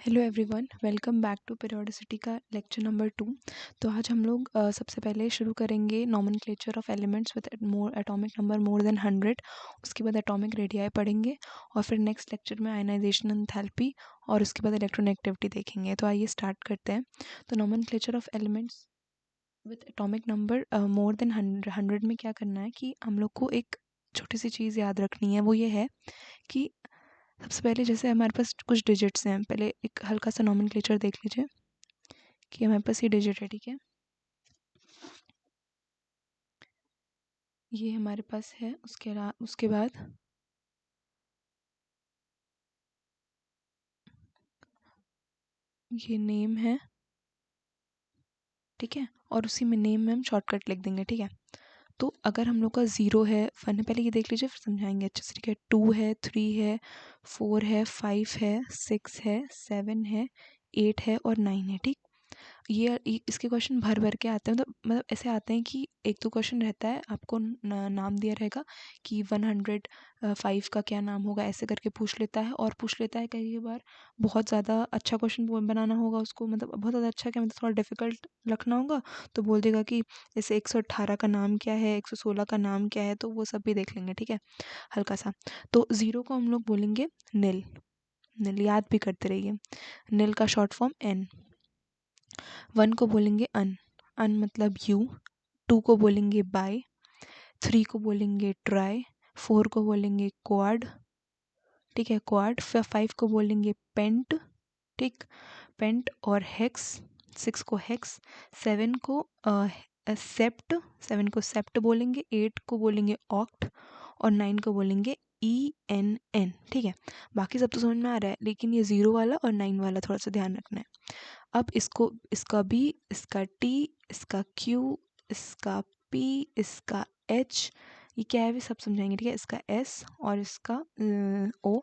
Hello everyone, welcome back to periodicity का lecture number 2। तो आज हम लोग सबसे पहले शुरू करेंगे nomenclature of elements with atomic number more than 100। उसके बाद एटॉमिक रेडियाई पढ़ेंगे और फिर नेक्स्ट लेक्चर में आयनाइजेशन एंथैल्पी और उसके बाद इलेक्ट्रोनेगेटिविटी देखेंगे। तो आइए स्टार्ट करते हैं। तो nomenclature of elements with atomic number more than 100 में क्या करना है कि हम लोग को एक छोटी सी चीज़ याद रखनी है। वो ये है कि सबसे पहले जैसे हमारे पास कुछ डिजिट्स हैं, पहले एक हल्का सा नॉमेनक्लेचर देख लीजिए कि हमारे पास ये डिजिट है, ठीक है। ये हमारे पास है। उसके बाद ये नेम है, ठीक है। और उसी में नेम में हम शॉर्टकट लिख देंगे, ठीक है। तो अगर हम लोग का 0 है, 1 है, पहले ये देख लीजिए फिर समझाएंगे अच्छे से, ठीक है। 2 है, 3 है, 4 है, 5 है, 6 है, 7 है, 8 है और 9 है, ठीक। इसके क्वेश्चन भर भर के आते हैं, मतलब ऐसे आते हैं कि एक दो क्वेश्चन रहता है, आपको नाम दिया रहेगा कि 105 का क्या नाम होगा, ऐसे करके पूछ लेता है। और पूछ लेता है कई बार बहुत ज़्यादा अच्छा क्वेश्चन बनाना होगा उसको, मतलब बहुत ज़्यादा अच्छा क्या, मतलब थोड़ा डिफिकल्ट रखना होगा, तो बोल देगा कि जैसे 118 का नाम क्या है, 116 का नाम क्या है, तो वो सब भी देख लेंगे, ठीक है, हल्का सा। तो 0 को हम लोग बोलेंगे नील। नील याद भी करते रहिए। नील का शॉर्ट फॉर्म एन। 1 को बोलेंगे अन। अन मतलब यू। 2 को बोलेंगे बाय। 3 को बोलेंगे ट्राई। 4 को बोलेंगे क्वाड, ठीक है, क्वाड। फिर 5 को बोलेंगे पेंट, ठीक, पेंट और हेक्स। 6 को हेक्स। 7 को सेप्ट, 7 को सेप्ट बोलेंगे। 8 को बोलेंगे ऑक्ट और 9 को बोलेंगे ENN, ठीक है। बाकी सब तो समझ में आ रहा है, लेकिन ये 0 वाला और 9 वाला थोड़ा सा ध्यान रखना है। अब इसको, इसका B, इसका T, इसका Q, इसका P, इसका H, ये क्या है भी सब समझाएंगे, ठीक है। इसका S और इसका O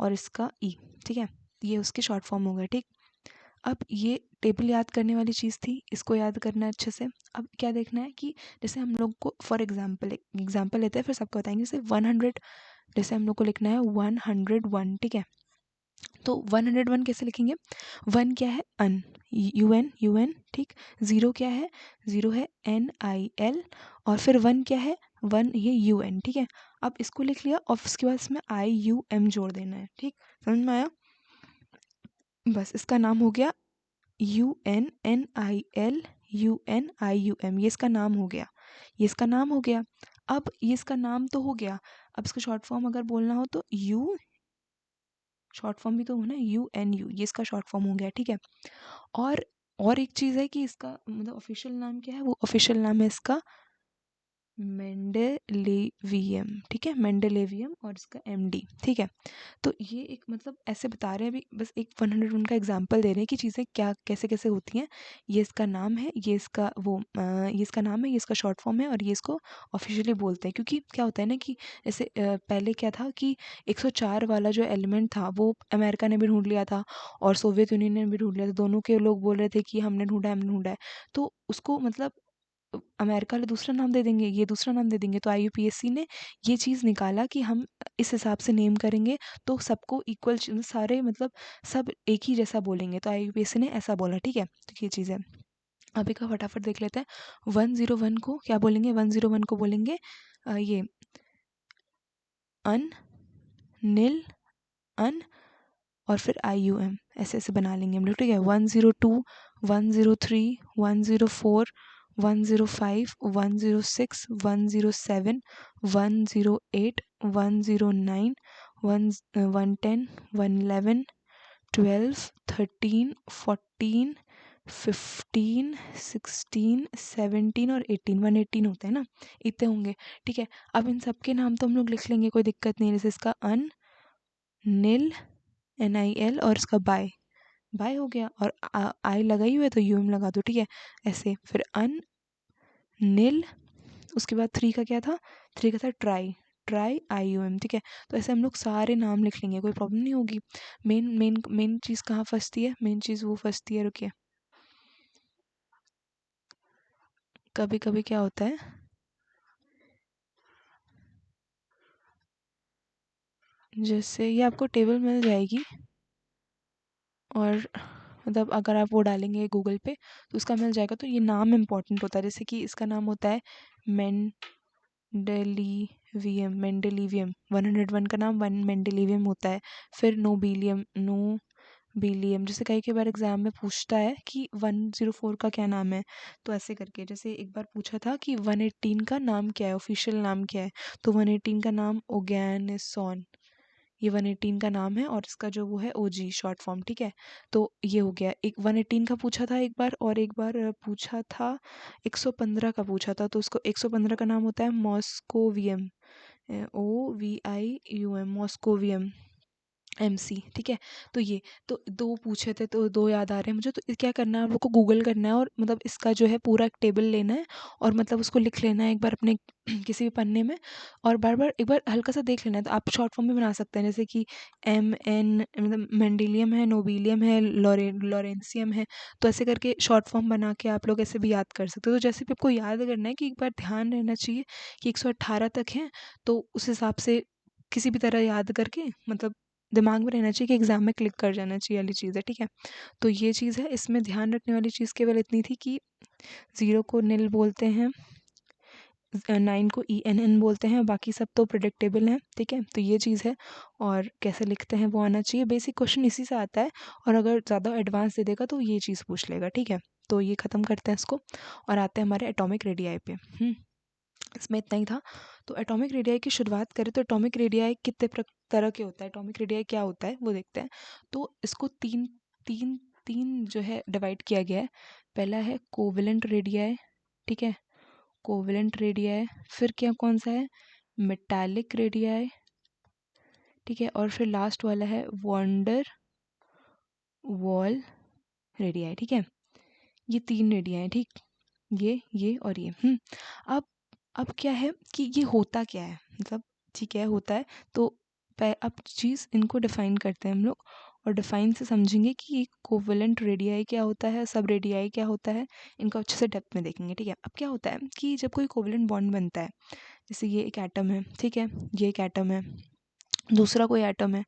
और इसका E, ठीक है। ये उसके शॉर्ट फॉर्म हो गए, ठीक। अब ये टेबल याद करने वाली चीज़ थी, इसको याद करना है अच्छे से। अब क्या देखना है कि जैसे हम लोग को फॉर एग्जाम्पल लेते हैं, फिर सबको बताएंगे। जैसे 100, जैसे हम लोग को लिखना है 101, ठीक है। तो 101 कैसे लिखेंगे? 1 क्या है? अन, UN, ठीक। 0 क्या है? 0 है NIL। और फिर 1 क्या है? 1 ये UN, ठीक है। अब इसको लिख लिया और उसके बाद इसमें IUM जोड़ देना है, ठीक। समझ में आया? बस इसका नाम हो गया UNNIL UNIUM। ये इसका नाम हो गया, ये इसका नाम हो गया। अब ये इसका नाम तो हो गया, अब इसका शॉर्ट फॉर्म अगर बोलना हो तो U, शॉर्ट फॉर्म भी तो हो ना, UNU, ये इसका शॉर्ट फॉर्म हो गया, ठीक है। और एक चीज़ है कि इसका मतलब ऑफिशियल नाम क्या है, वो ऑफिशियल नाम है इसका मेंडेलेवियम, ठीक है, मेंडेलेवियम और इसका MD, ठीक है। तो ये एक मतलब ऐसे बता रहे हैं, अभी बस एक 101 का एग्जांपल दे रहे हैं कि चीज़ें क्या कैसे कैसे होती हैं। ये इसका नाम है, ये इसका ये इसका नाम है, ये इसका शॉर्ट फॉर्म है और ये इसको ऑफिशियली बोलते हैं। क्योंकि क्या होता है ना कि जैसे पहले क्या था कि 104 वाला जो एलिमेंट था वो अमेरिका ने भी ढूंढ लिया था और सोवियत यूनियन ने भी ढूंढ लिया था। दोनों के लोग बोल रहे थे कि हमने ढूंढा है, हमने ढूंढा है। तो उसको मतलब अमेरिका वाले दूसरा नाम दे देंगे, ये दूसरा नाम दे देंगे। तो IUPAC ने ये चीज़ निकाला कि हम इस हिसाब से नेम करेंगे तो सबको इक्वल, सारे मतलब सब एक ही जैसा बोलेंगे। तो IUPAC ने ऐसा बोला, ठीक है। तो ये चीज़ है। अभी का फटाफट देख लेते हैं। 101 को क्या बोलेंगे? 101 को बोलेंगे ये अन, नील, अन और फिर IUM, ऐसे ऐसे बना लेंगे हम लोग, ठीक है। 102, 103, 104, 105, 106, 107, 108, 109, 110, 111, 12, 13, 14, 15, 16, 17 और 18, 118 होते हैं ना, इतने होंगे, ठीक है। अब इन सब के नाम तो हम लोग लिख लेंगे, कोई दिक्कत नहीं है। जैसे इसका अन, नील, NIL और इसका बाय, बाय हो गया। और आई लगाई हुई है तो UM लगा दो, ठीक है, ऐसे। फिर अन, नील, उसके बाद 3 का क्या था? 3 का था ट्राई, ट्राई IUM, ठीक है। तो ऐसे हम लोग सारे नाम लिख लेंगे, कोई प्रॉब्लम नहीं होगी। मेन मेन मेन चीज़ कहाँ फंसती है? मेन चीज़ वो फंसती है, रुकिए, कभी कभी क्या होता है, जैसे ये आपको टेबल मिल जाएगी और मतलब अगर आप वो डालेंगे गूगल पे तो उसका मिल जाएगा। तो ये नाम इम्पॉर्टेंट होता है, जैसे कि इसका नाम होता है मेंडेलिवियम 101 का नाम मेंडेलिवियम होता है। फिर नोबिलियम जैसे कई बार एग्जाम में पूछता है कि 104 का क्या नाम है, तो ऐसे करके जैसे एक बार पूछा था कि 118 का नाम क्या है, ऑफिशियल नाम क्या है, तो 118 का नाम ओगैनिसॉन, ये 118 का नाम है और इसका जो वो है ओजी शॉर्ट फॉर्म, ठीक है। तो ये हो गया, एक 118 का पूछा था एक बार, और एक बार पूछा था 115 का पूछा था, तो उसको 115 का नाम होता है मॉस्कोवियम, OVIUM मॉस्कोवियम MC, ठीक है। तो ये तो दो पूछे थे तो दो याद आ रहे हैं मुझे। तो क्या करना है आप लोग को, गूगल करना है और मतलब इसका जो है पूरा एक टेबल लेना है और मतलब उसको लिख लेना है एक बार अपने किसी भी पन्ने में, और बार बार एक बार हल्का सा देख लेना है। तो आप शॉर्ट फॉर्म भी बना सकते हैं, जैसे कि MN मतलब मेंडेलियम है, नोबिलियम है, लॉरेंसियम है, तो ऐसे करके शॉर्ट फॉर्म बना के आप लोग ऐसे भी याद कर सकते हो। तो जैसे भी आपको याद करना है कि एक बार ध्यान रहना चाहिए कि 118 तक है, तो उस हिसाब से किसी भी तरह याद करके मतलब दिमाग में रहना चाहिए कि एग्जाम में क्लिक कर जाना चाहिए वाली चीज़ है, ठीक है। तो ये चीज़ है, इसमें ध्यान रखने वाली चीज़ केवल इतनी थी कि 0 को निल बोलते हैं, 9 को ENN बोलते हैं, बाकी सब तो प्रिडिक्टेबल हैं, ठीक है। तो ये चीज़ है, और कैसे लिखते हैं वो आना चाहिए। बेसिक क्वेश्चन इसी से आता है, और अगर ज़्यादा एडवांस दे देगा तो ये चीज़ पूछ लेगा, ठीक है। तो ये ख़त्म करते हैं इसको और आते हैं हमारे एटॉमिक रेडियाई पे। इसमें इतना ही था। तो एटॉमिक रेडियाई की शुरुआत करें तो एटॉमिक रेडियाई कितने तरह के होता है, एटॉमिक रेडियाई क्या होता है वो देखते हैं। तो इसको तीन तीन तीन जो है डिवाइड किया गया है। पहला है कोवेलेंट रेडियाई, ठीक है, कोवेलेंट रेडियाई। फिर क्या कौन सा है, मेटालिक रेडियाई, ठीक है, और फिर लास्ट वाला है वॉन्डर वॉल रेडियाई, ठीक है। ये तीन रेडियाई, ठीक, ये और ये। अब क्या है कि ये होता क्या है, मतलब ठीक है होता है। तो अब चीज़ इनको डिफाइन करते हैं हम लोग, और डिफाइन से समझेंगे कि ये कोवेलेंट रेडियाई क्या होता है, सब रेडियाई क्या होता है, इनको अच्छे से डेप्थ में देखेंगे, ठीक है। अब क्या होता है कि जब कोई कोवेलेंट बॉन्ड बनता है, जैसे ये एक एटम है, ठीक है, ये एक एटम है, दूसरा कोई एटम है,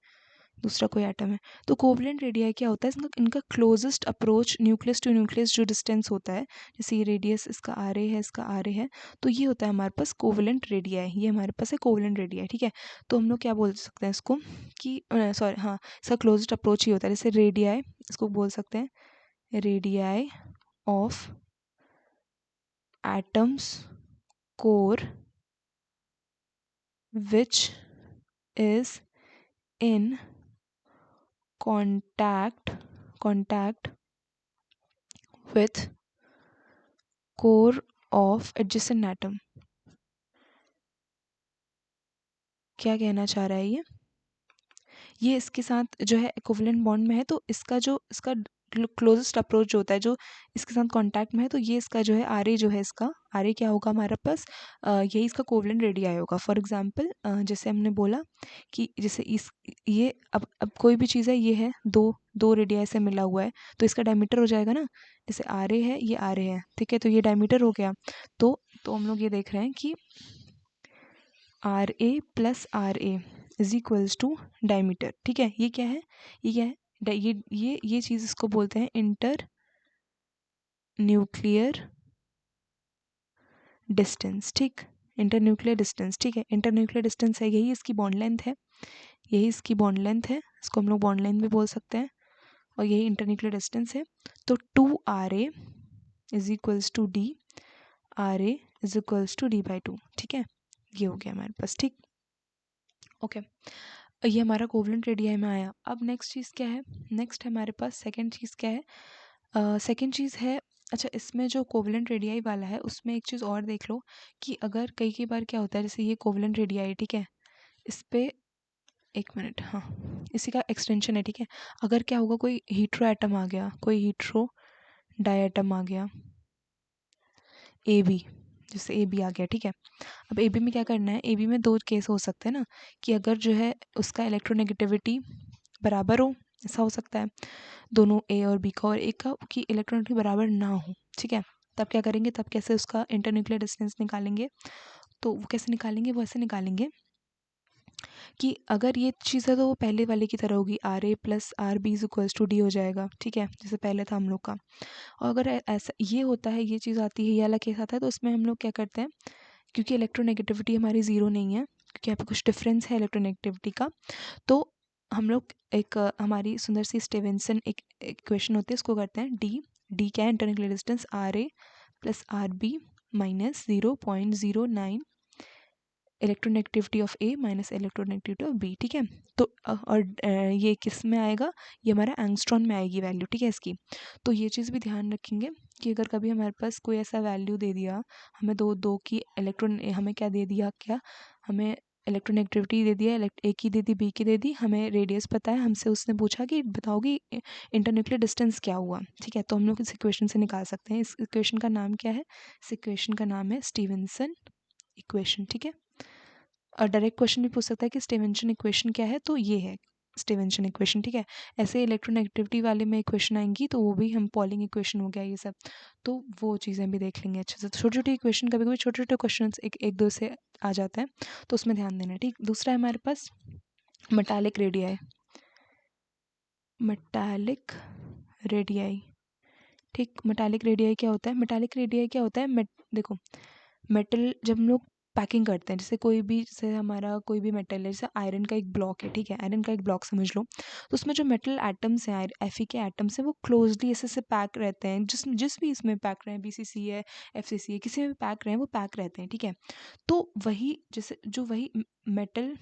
दूसरा कोई एटम है, तो कोवलेंट रेडियाई क्या होता है, इनका closest approach nucleus to nucleus जो डिस्टेंस होता है, जैसे ये रेडियस इसका RA है, इसका RA है, तो ये होता है हमारे पास कोवलेंट रेडियाई, ये हमारे पास है कोवलेंट रेडियाई, ठीक है। तो हम लोग क्या बोल सकते हैं इसको कि सॉरी हाँ, इसका क्लोजेस्ट अप्रोच ही होता है, जैसे रेडियाई, इसको बोल सकते हैं radii of atoms core which is in contact with core of adjacent atom। क्या कहना चाह रहा है ये इसके साथ जो है इक्विवेलेंट बॉन्ड में है, तो इसका क्लोजेस्ट अप्रोच जो होता है, जो इसके साथ कांटेक्ट में है, तो ये इसका जो है RA जो है, इसका RA क्या होगा हमारे पास, यही इसका कोवलेंट रेडियाई होगा। फॉर एग्जांपल जैसे हमने बोला कि जैसे इस ये अब कोई भी चीज़ है, ये है दो रेडियाई से मिला हुआ है, तो इसका डायमीटर हो जाएगा ना, जैसे RA है, ये RA है, ठीक है, तो ये डायमीटर हो गया। तो हम लोग ये देख रहे हैं कि RA + RA is equals to diameter, ठीक है। ये क्या है, ये क्या है, ये चीज़ इसको बोलते हैं इंटर न्यूक्लियर डिस्टेंस, ठीक, इंटर न्यूक्लियर डिस्टेंस, ठीक है। इंटर न्यूक्लियर डिस्टेंस है, यही इसकी बॉन्ड लेंथ है, यही इसकी बॉन्ड लेंथ है, इसको हम लोग बॉन्ड लेंथ भी बोल सकते हैं, और यही इंटर न्यूक्लियर डिस्टेंस है। तो 2RA is equals to D, RA is equals to D/2, ठीक है। ये हो गया हमारे पास, ठीक, ओके। ये हमारा कोवलेंट रेडियाई में आया। अब नेक्स्ट चीज़ क्या है, नेक्स्ट हमारे पास सेकंड चीज़ क्या है, सेकंड चीज़ है, अच्छा इसमें जो कोवलेंट रेडियाई वाला है उसमें एक चीज़ और देख लो कि अगर कई बार क्या होता है, जैसे ये कोवलेंट रेडियाई, ठीक है, इस पे एक मिनट, हाँ इसी का एक्सटेंशन है, ठीक है। अगर क्या होगा, कोई हीट्रो एटम आ गया, कोई हीट्रो डायटम आ गया, AB, जैसे AB आ गया, ठीक है। अब AB में क्या करना है, AB में दो केस हो सकते हैं ना, कि अगर जो है उसका इलेक्ट्रोनेगेटिविटी बराबर हो, ऐसा हो सकता है दोनों A और B का, और एक का कि इलेक्ट्रोनेगेटिविटी बराबर ना हो, ठीक है। तब क्या करेंगे, तब कैसे उसका इंटरन्यूक्लियर डिस्टेंस निकालेंगे, तो वो कैसे निकालेंगे, वो ऐसे निकालेंगे कि अगर ये चीज़ है तो वो पहले वाले की तरह होगी, R A plus R B is equals to D हो जाएगा, ठीक है, जैसे पहले था हम लोग का। और अगर ऐसा ये होता है, ये चीज़ आती है, ये वाला केस आता है, तो उसमें हम लोग क्या करते हैं, क्योंकि इलेक्ट्रोनेगेटिविटी हमारी ज़ीरो नहीं है, क्योंकि यहाँ पे कुछ डिफरेंस है इलेक्ट्रोनेगेटिविटी का, तो हम लोग एक हमारी सुंदर सी स्टीवेंसन एक इक्वेशन होती है, उसको करते हैं डी। डी क्या है, internuclear distance R A plus R B minus 0.09 electronegativity of A minus electronegativity of B, ठीक है। तो ये किस में आएगा, ये हमारा एंगस्ट्रॉन में आएगी वैल्यू, ठीक है इसकी। तो ये चीज़ भी ध्यान रखेंगे कि अगर कभी हमारे पास कोई ऐसा वैल्यू दे दिया, हमें दो दो की इलेक्ट्रॉन, हमें क्या दे दिया, क्या हमें इलेक्ट्रोनेगेटिविटी दे दिया, ए की दे दी, बी की दे दी, हमें रेडियस पता है, हमसे उसने पूछा कि बताओगी इंटरन्यूक्लियर डिस्टेंस क्या हुआ, ठीक है, तो हम लोग इस इक्वेशन से निकाल सकते हैं। इस इक्वेशन का नाम क्या है, इस इक्वेशन का नाम है स्टीवेंसन इक्वेशन, ठीक है। और डायरेक्ट क्वेश्चन भी पूछ सकता है कि स्टीवेंसन इक्वेशन क्या है, तो ये है स्टीवेंसन इक्वेशन, ठीक है। ऐसे इलेक्ट्रोनेगेटिविटी वाले में इक्वेशन आएंगी तो वो भी हम पॉलिंग इक्वेशन हो गया ये सब, तो वो चीज़ें भी देख लेंगे अच्छे से। तो छोटी छोटी इक्वेशन, कभी कभी छोटे छोटे क्वेश्चन एक एक दो से आ जाते हैं, तो उसमें ध्यान देना, ठीक। दूसरा है हमारे पास मेटालिक रेडियाई, मेटालिक रेडियाई, ठीक। मेटालिक रेडियाई क्या होता है, मेटालिक रेडियाई क्या होता है, देखो मेटल जब हम लोग पैकिंग करते हैं, जैसे कोई भी, जैसे हमारा कोई भी मेटल है, जैसे आयरन का एक ब्लॉक है, ठीक है, आयरन का एक ब्लॉक समझ लो, तो उसमें जो मेटल एटम्स हैं, एफ के एटम्स हैं, वो क्लोजली ऐसे से पैक रहते हैं, जिस भी इसमें पैक रहे हैं, BCC है, FCC है, किसी में भी पैक रहे हैं, वो पैक रहते हैं, ठीक है। तो वही जैसे जो वही मेटल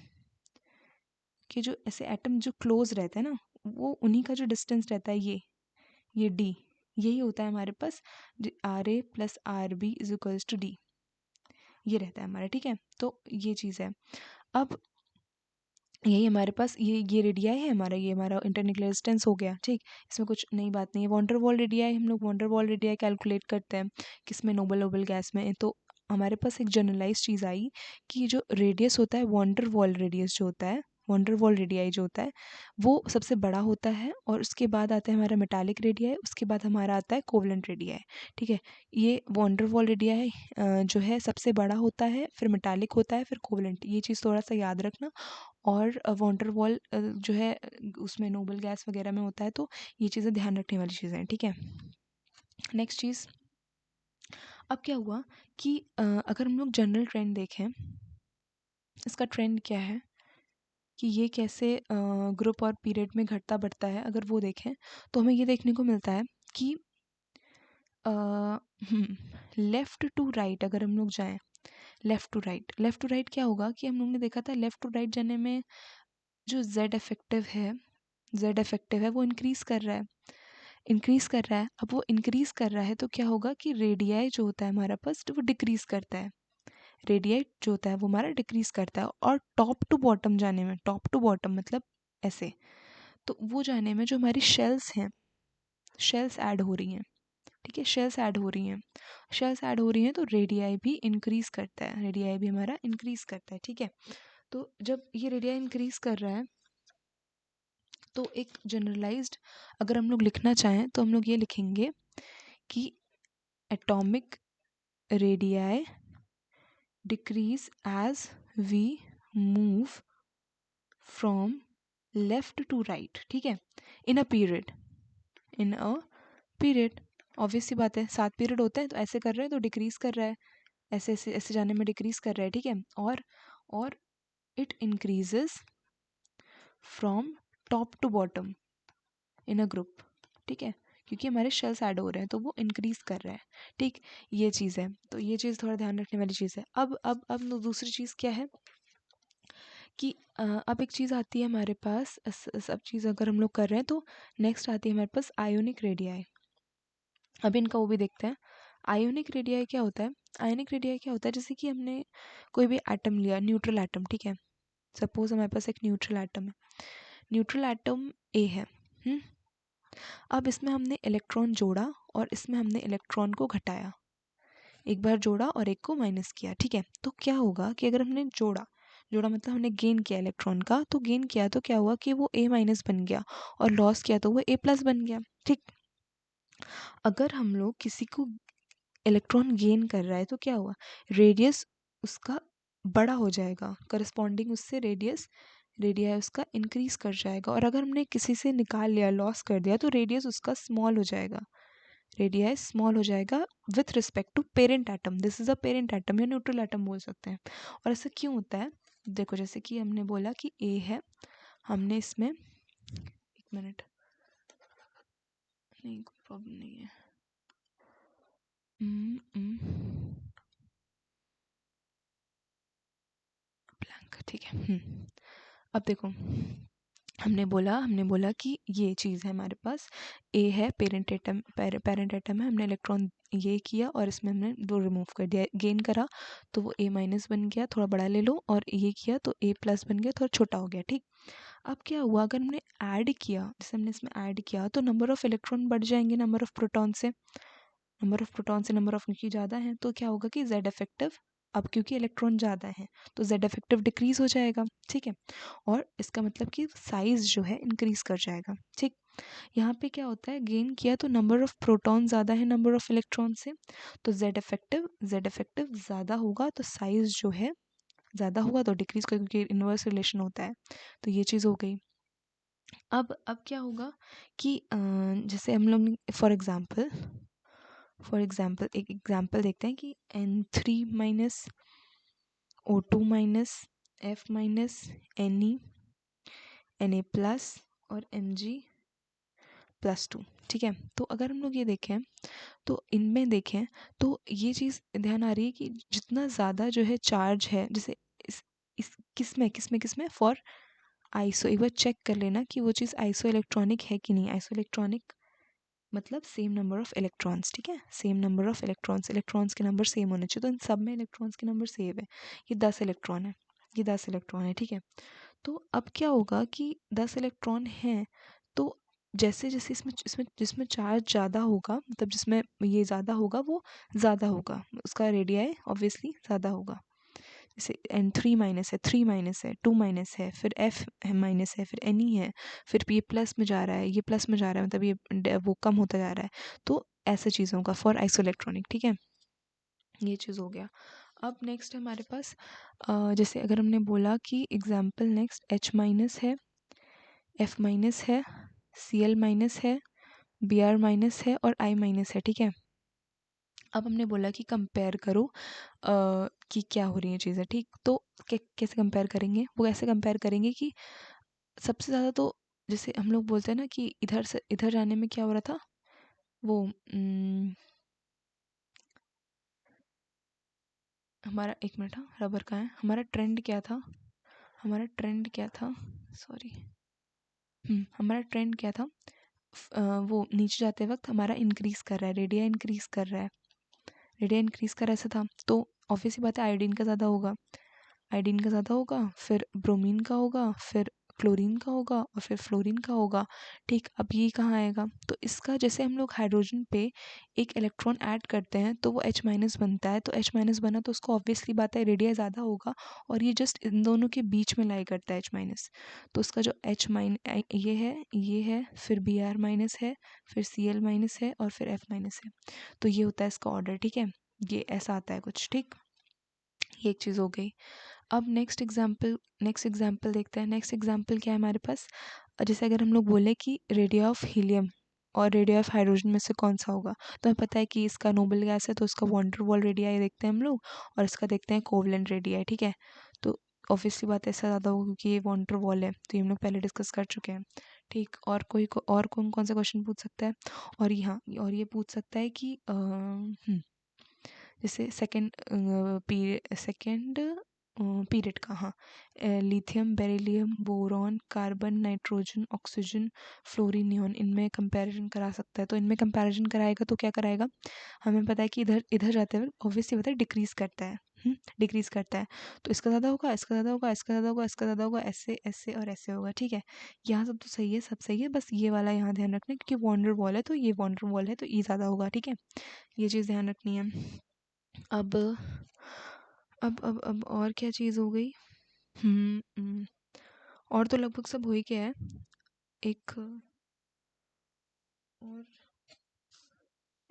के जो ऐसे एटम जो क्लोज रहते हैं ना, वो उन्हीं का जो डिस्टेंस रहता है, ये डी, यही होता है हमारे पास, R A plus R B is equals to D, ये रहता है हमारा, ठीक है। तो ये चीज़ है। अब यही हमारे पास ये रेडियाई है हमारा, ये हमारा इंटरन्यूक्लियर डिस्टेंस हो गया, ठीक। इसमें कुछ नई बात नहीं है। वॉन्डर वॉल रेडियाई, हम लोग वॉन्डर वॉल रेडियाई कैलकुलेट करते हैं किसमें, नोबल नोबल गैस में। तो हमारे पास एक जनरलाइज चीज़ आई कि जो रेडियस होता है, वॉन्डर वॉल रेडियस जो होता है, वॉन्डर वॉल रेडियाई जो होता है, वो सबसे बड़ा होता है, और उसके बाद आता है हमारा मेटालिक रेडियाई, उसके बाद हमारा आता है कोवलेंट रेडियाई, ठीक है। ये वॉन्डर वॉल रेडियाई जो है सबसे बड़ा होता है, फिर मेटालिक होता है, फिर कोवलेंट, ये चीज़ थोड़ा सा याद रखना। और वॉन्डर वॉल जो है उसमें नोबल गैस वगैरह में होता है, तो ये चीज़ें ध्यान रखने वाली चीज़ें हैं, ठीक है। नेक्स्ट चीज़, अब क्या हुआ कि अगर हम लोग जनरल ट्रेंड देखें, इसका ट्रेंड क्या है कि ये कैसे ग्रुप और पीरियड में घटता बढ़ता है, अगर वो देखें तो हमें ये देखने को मिलता है कि लेफ़्ट टू राइट अगर हम लोग जाएं, लेफ़्ट टू राइट क्या होगा कि हम लोग ने देखा था लेफ़्ट टू राइट जाने में जो जेड इफेक्टिव है वो इंक्रीज़ कर रहा है, अब वो इंक्रीज़ कर रहा है, तो क्या होगा कि रेडियाई जो होता है हमारा पास, वो डिक्रीज़ करता है, रेडियाई जो होता है वो हमारा डिक्रीज़ करता है। और टॉप टू बॉटम जाने में, टॉप टू बॉटम मतलब ऐसे, तो वो जाने में जो हमारी शेल्स हैं, शेल्स ऐड हो रही हैं, ठीक है, शेल्स ऐड हो रही हैं, तो रेडियाई भी इंक्रीज़ करता है, रेडियाई भी हमारा इंक्रीज़ करता है, ठीक है। तो जब ये रेडियाई इंक्रीज़ कर रहा है, तो एक जनरलाइज्ड अगर हम लोग लिखना चाहें तो हम लोग ये लिखेंगे कि atomic radii decrease as we move from left to right, ठीक है, इन अ पीरियड ऑब्वियस सी बात है, 7 पीरियड होते हैं, तो ऐसे कर रहे हैं तो डिक्रीज कर रहा है, ऐसे ऐसे ऐसे जाने में डिक्रीज कर रहा है, ठीक है। और it increases from top to bottom in a group, ठीक है, क्योंकि हमारे शेल्स ऐड हो रहे हैं तो वो इंक्रीज कर रहा है, ठीक। ये चीज़ है, तो ये चीज़ थोड़ा ध्यान रखने वाली चीज़ है। अब दूसरी चीज़ क्या है कि अब एक चीज़ आती है हमारे पास, सब चीज़ अगर हम लोग कर रहे हैं तो नेक्स्ट आती है हमारे पास आयोनिक रेडियाई। अब इनका वो भी देखते हैं। आयोनिक रेडियाई क्या होता है, आयोनिक रेडियाई क्या होता है, जैसे कि हमने कोई भी एटम लिया, न्यूट्रल एटम, ठीक है, सपोज हमारे पास एक न्यूट्रल एटम है, न्यूट्रल एटम ए है। अब इसमें हमने इलेक्ट्रॉन जोड़ा और इसमें हमने इलेक्ट्रॉन को घटाया, एक बार जोड़ा और एक को माइनस किया, ठीक है। तो क्या होगा कि अगर हमने जोड़ा जोड़ा मतलब हमने गेन किया इलेक्ट्रॉन का, तो गेन किया तो क्या हुआ कि वो ए माइनस बन गया, और लॉस किया तो वो ए प्लस बन गया, ठीक। अगर हम लोग किसी को इलेक्ट्रॉन गेन कर रहा है तो क्या हुआ, रेडियस उसका बड़ा हो जाएगा, करस्पॉन्डिंग उससे रेडियस उसका इंक्रीज कर जाएगा। और अगर हमने किसी से निकाल लिया, लॉस कर दिया, तो रेडियस उसका स्मॉल हो जाएगा, रेडियस स्मॉल हो जाएगा with respect to parent atom. This is a parent atom या न्यूट्रल एटम बोल सकते हैं। और ऐसा क्यों होता है, देखो जैसे कि हमने बोला कि ए है, हमने इसमें, एक मिनट, नहीं कोई प्रॉब्लम नहीं है, ब्लैंक, ठीक है। अब देखो, हमने बोला कि ये चीज़ है हमारे पास, ए है, पेरेंट एटम, पेरेंट एटम है, हमने इलेक्ट्रॉन ये किया और इसमें हमने दो रिमूव कर दिया, गेन करा तो वो ए माइनस बन गया, थोड़ा बड़ा ले लो, और ये किया तो ए प्लस बन गया, थोड़ा छोटा हो गया, ठीक। अब क्या हुआ, अगर हमने ऐड किया, जैसे हमने इसमें ऐड किया, तो नंबर ऑफ इलेक्ट्रॉन बढ़ जाएंगे नंबर ऑफ प्रोटॉन से, नंबर ऑफ न्यूक्लियस ज़्यादा है, तो क्या होगा कि जेड इफेक्टिव, अब क्योंकि इलेक्ट्रॉन ज़्यादा है तो जेड इफेक्टिव डिक्रीज हो जाएगा, ठीक है। और इसका मतलब कि साइज जो है इंक्रीज कर जाएगा, ठीक। यहाँ पे क्या होता है, गेन किया तो नंबर ऑफ प्रोटॉन ज़्यादा है नंबर ऑफ इलेक्ट्रॉन से, तो जेड इफेक्टिव ज़्यादा होगा तो साइज जो है ज़्यादा होगा तो डिक्रीज कर, क्योंकि इन्वर्स रिलेशन होता है। तो ये चीज़ हो गई। अब क्या होगा कि जैसे हम लोग फॉर एग्जाम्पल एक एग्जाम्पल देखते हैं कि N3 minus O2 minus F minus Ne Na plus और Mg+2, ठीक है। तो अगर हम लोग ये देखें तो इनमें देखें तो ये चीज़ ध्यान आ रही है कि जितना ज़्यादा जो है चार्ज है, जैसे इस किस में फॉर आइसो, एक बार चेक कर लेना कि वो चीज़ आइसो इलेक्ट्रॉनिक है कि नहीं। आइसो इलेक्ट्रॉनिक मतलब सेम नंबर ऑफ इलेक्ट्रॉन्स, ठीक है, same number of electrons, electrons के नंबर सेम होने चाहिए, तो इन सब में इलेक्ट्रॉन्स के नंबर सेम है। ये 10 इलेक्ट्रॉन है, ये 10 इलेक्ट्रॉन है, ठीक है। तो अब क्या होगा कि 10 इलेक्ट्रॉन हैं, तो जैसे जैसे इसमें इसमें जिसमें चार्ज ज़्यादा होगा, मतलब जिसमें ये ज़्यादा होगा वो ज़्यादा होगा, उसका रेडियाई ऑब्वियसली ज़्यादा होगा। जैसे N3 माइनस है, 3 माइनस है, 2 माइनस है, फिर F माइनस है, फिर Ne है, फिर ये प्लस में जा रहा है, ये प्लस में जा रहा है, मतलब ये वो कम होता जा रहा है। तो ऐसे चीज़ों का फॉर आइसोइलेक्ट्रॉनिक, ठीक है, ये चीज़ हो गया। अब नेक्स्ट हमारे पास जैसे अगर हमने बोला कि एग्जाम्पल नेक्स्ट H माइनस है, F माइनस है, Cl माइनस है, Br माइनस है और I माइनस है, ठीक है। अब हमने बोला कि कंपेयर करो कि क्या हो रही है चीज़ें, ठीक। तो कैसे कंपेयर करेंगे, वो ऐसे कंपेयर करेंगे कि सबसे ज़्यादा तो जैसे हम लोग बोलते हैं ना कि इधर से इधर जाने में क्या हो रहा था, वो हमारा, एक मिनट, हाँ रबर का है, हमारा ट्रेंड क्या था, हमारा ट्रेंड क्या था, सॉरी, हमारा ट्रेंड क्या था, वो नीचे जाते वक्त हमारा इंक्रीज कर रहा है, रेडिया इंक्रीज कर रहा है, रेडिया इंक्रीज कर ऐसा था, तो ऑब्वियसली बात है आयोडीन का ज़्यादा होगा, आयोडीन का ज़्यादा होगा, फिर ब्रोमीन का होगा, फिर क्लोरीन का होगा और फिर फ्लोरीन का होगा, ठीक। अब ये कहाँ आएगा, तो इसका जैसे हम लोग हाइड्रोजन पे एक इलेक्ट्रॉन ऐड करते हैं तो वो H माइनस बनता है, तो H माइनस बना तो उसको ऑब्वियसली बात है रेडिया ज़्यादा होगा, और ये जस्ट इन दोनों के बीच में लाई करता है H माइनस, तो उसका जो ये है, फिर Br माइनस है, फिर Cl माइनस है और फिर F माइनस है, तो ये होता है इसका ऑर्डर, ठीक है, ये ऐसा आता है कुछ, ठीक। ये एक चीज़ हो गई। अब नेक्स्ट एग्जाम्पल देखते हैं। नेक्स्ट एग्जाम्पल क्या है हमारे पास, जैसे अगर हम लोग बोले कि रेडिया ऑफ हीलियम और रेडिया ऑफ हाइड्रोजन में से कौन सा होगा, तो हमें पता है कि इसका नोबल गैस है तो इसका वॉन्डर वॉल रेडियाई देखते हैं हम लोग, और इसका देखते हैं कोवलेंट रेडियाई, ठीक है। तो ऑब्वियसली बात ऐसा ज़्यादा होगा क्योंकि ये वॉन्डर वॉल है, तो ये हम लोग पहले डिस्कस कर चुके हैं, ठीक। और कौन सा क्वेश्चन पूछ सकता है, और यहाँ और ये पूछ सकता है कि जैसे सेकेंड पीरियड का, हाँ, lithium, beryllium, boron, carbon, nitrogen, oxygen, fluorine, neon, इनमें कंपैरिजन करा सकता है। तो इनमें कंपैरिजन कराएगा तो क्या कराएगा, हमें पता है कि इधर इधर जाते हुए ऑब्वियसली पता है डिक्रीज करता है, डिक्रीज करता है, तो इसका ज़्यादा होगा, इसका ज़्यादा होगा, इसका ज़्यादा होगा, इसका ज़्यादा होगा, ऐसे ऐसे और ऐसे होगा, ठीक है। यहाँ सब तो सही है, सब सही है, बस ये वाला यहाँ ध्यान रखना क्योंकि वॉन्डर वॉल है तो ये वॉन्डर वॉल है तो ये ज़्यादा होगा, ठीक है, ये चीज़ ध्यान रखनी है। अब अब और क्या चीज़ हो गई, और तो लगभग सब हो ही गया है। एक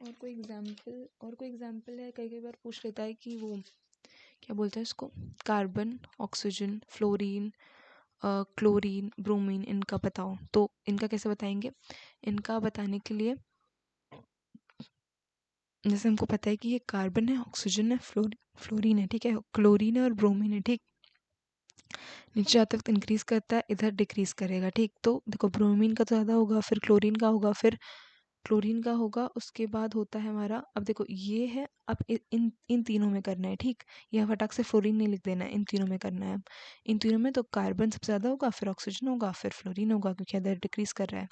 और कोई एग्जाम्पल है, कई कई बार पूछ लेता है कि वो क्या बोलते हैं इसको, carbon, oxygen, fluorine, chlorine, bromine, इनका बताओ। तो इनका कैसे बताएंगे, इनका बताने के लिए जैसे हमको पता है कि ये कार्बन है, ऑक्सीजन है, फ्लोरीन है, ठीक है, क्लोरीन है और ब्रोमीन है, ठीक। नीचे जाते वक्त इंक्रीज करता है, इधर डिक्रीज करेगा, ठीक। तो देखो ब्रोमीन का तो ज़्यादा होगा, फिर क्लोरीन का होगा, फिर क्लोरीन का होगा, उसके बाद होता है हमारा, अब देखो ये है, अब इन इन तीनों में करना है, ठीक। यह फटाक से फ्लोरीन नहीं लिख देना है, इन तीनों में करना है। इन तीनों में तो कार्बन सबसे ज़्यादा होगा, फिर ऑक्सीजन होगा, फिर फ्लोरीन होगा, क्योंकि अदर डिक्रीज कर रहा है।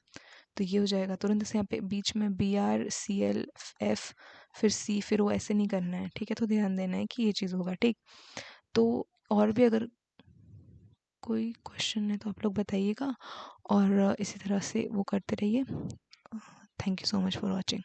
तो ये हो जाएगा तुरंत से, यहाँ पे बीच में Br Cl F फिर C फिर O ऐसे नहीं करना है, ठीक है। तो ध्यान देना है कि ये चीज़ होगा, ठीक। तो और भी अगर कोई क्वेश्चन है तो आप लोग बताइएगा, और इसी तरह से वो करते रहिए। Thank you so much for watching.